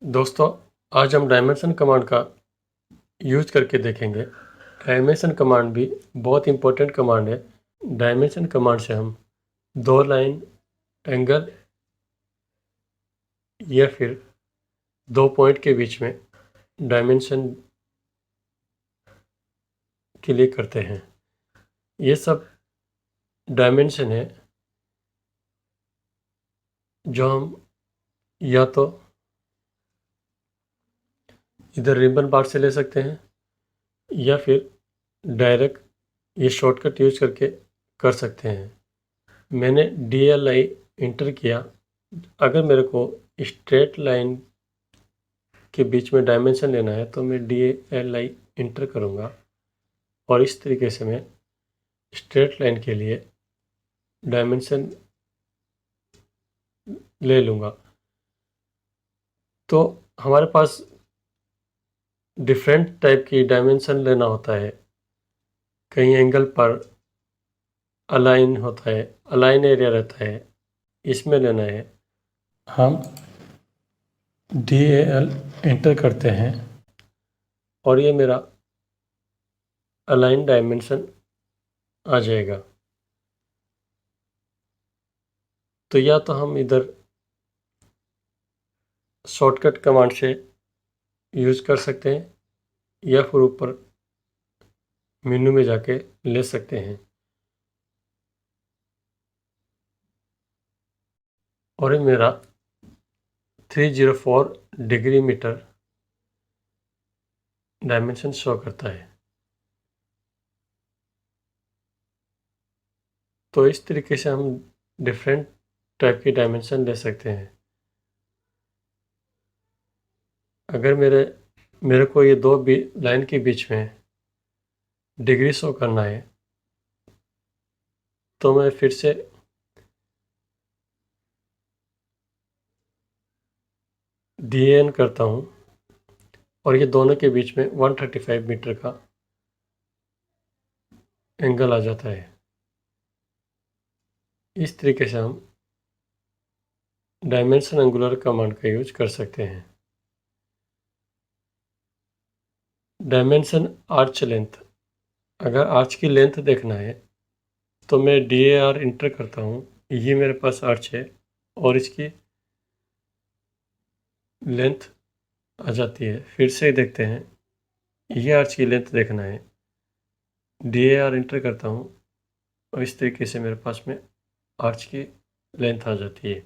दोस्तों, आज हम डायमेंशन कमांड का यूज करके देखेंगे। डायमेंशन कमांड भी बहुत इंपॉर्टेंट कमांड है। डायमेंशन कमांड से हम दो लाइन, एंगल या फिर दो पॉइंट के बीच में डायमेंशन के लिए करते हैं। ये सब डायमेंशन है जो हम या तो इधर रिबन बार से ले सकते हैं या फिर डायरेक्ट ये शॉर्टकट यूज करके कर सकते हैं। मैंने DLI इंटर किया। अगर मेरे को स्ट्रेट लाइन के बीच में डायमेंशन लेना है तो मैं DLI इंटर करूँगा और इस तरीके से मैं स्ट्रेट लाइन के लिए डायमेंशन ले लूँगा। तो हमारे पास डिफरेंट टाइप की डायमेंशन लेना होता है। कहीं एंगल पर अलाइन होता है, अलाइन एरिया रहता है, इसमें लेना है। हम DAL इंटर करते हैं और ये मेरा अलाइन डायमेंशन आ जाएगा। तो या तो हम इधर शॉर्टकट कमांड से यूज कर सकते हैं या फिर ऊपर मेनू में जाके ले सकते हैं। और ये मेरा 304 डिग्री मीटर डायमेंशन शो करता है। तो इस तरीके से हम डिफरेंट टाइप की डायमेंशन ले सकते हैं। अगर मेरे को ये दो लाइन के बीच में डिग्री शो करना है तो मैं फिर से DAN करता हूँ और ये दोनों के बीच में 135 मीटर का एंगल आ जाता है। इस तरीके से हम डायमेंशन एंगुलर कमांड का यूज कर सकते हैं। डायमेंशन आर्च लेंथ, अगर आर्च की लेंथ देखना है तो मैं DAR इंटर करता हूँ। ये मेरे पास आर्च है और इसकी लेंथ आ जाती है। फिर से देखते हैं, ये आर्च की लेंथ देखना है, DAR इंटर करता हूँ और इस तरीके से मेरे पास में आर्च की लेंथ आ जाती है।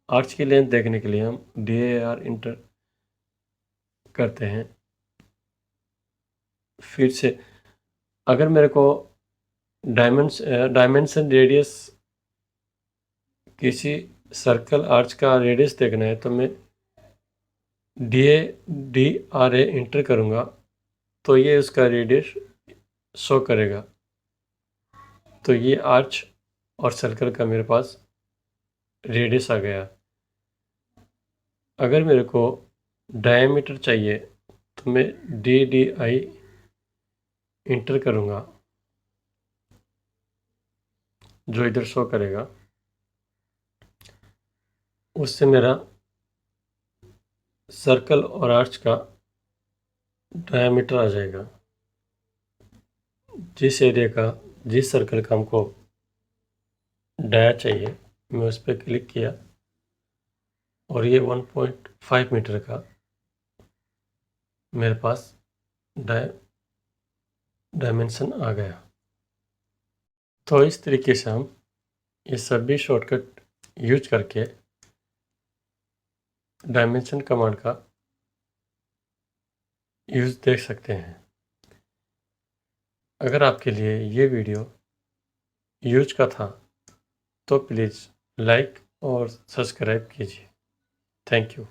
आर्च की लेंथ देखने के लिए हम DAR इंटर करते हैं। फिर से अगर मेरे को डायमेंशन रेडियस किसी सर्कल आर्च का रेडियस देखना है तो मैं DRA इंटर करूँगा तो ये उसका रेडियस शो करेगा। तो ये आर्च और सर्कल का मेरे पास रेडियस आ गया। अगर मेरे को डायमीटर चाहिए तो मैं DDI इंटर करूँगा जो इधर शो करेगा। उससे मेरा सर्कल और आर्च का डायमीटर आ जाएगा। जिस एरिया का, जिस सर्कल का हमको डाया चाहिए, मैं उस पर क्लिक किया और ये 1.5 मीटर का मेरे पास डायमेंशन आ गया। तो इस तरीके से हम ये सभी शॉर्टकट यूज करके डायमेंशन कमांड का यूज देख सकते हैं। अगर आपके लिए ये वीडियो यूज का था तो प्लीज़ लाइक और सब्सक्राइब कीजिए। Thank you.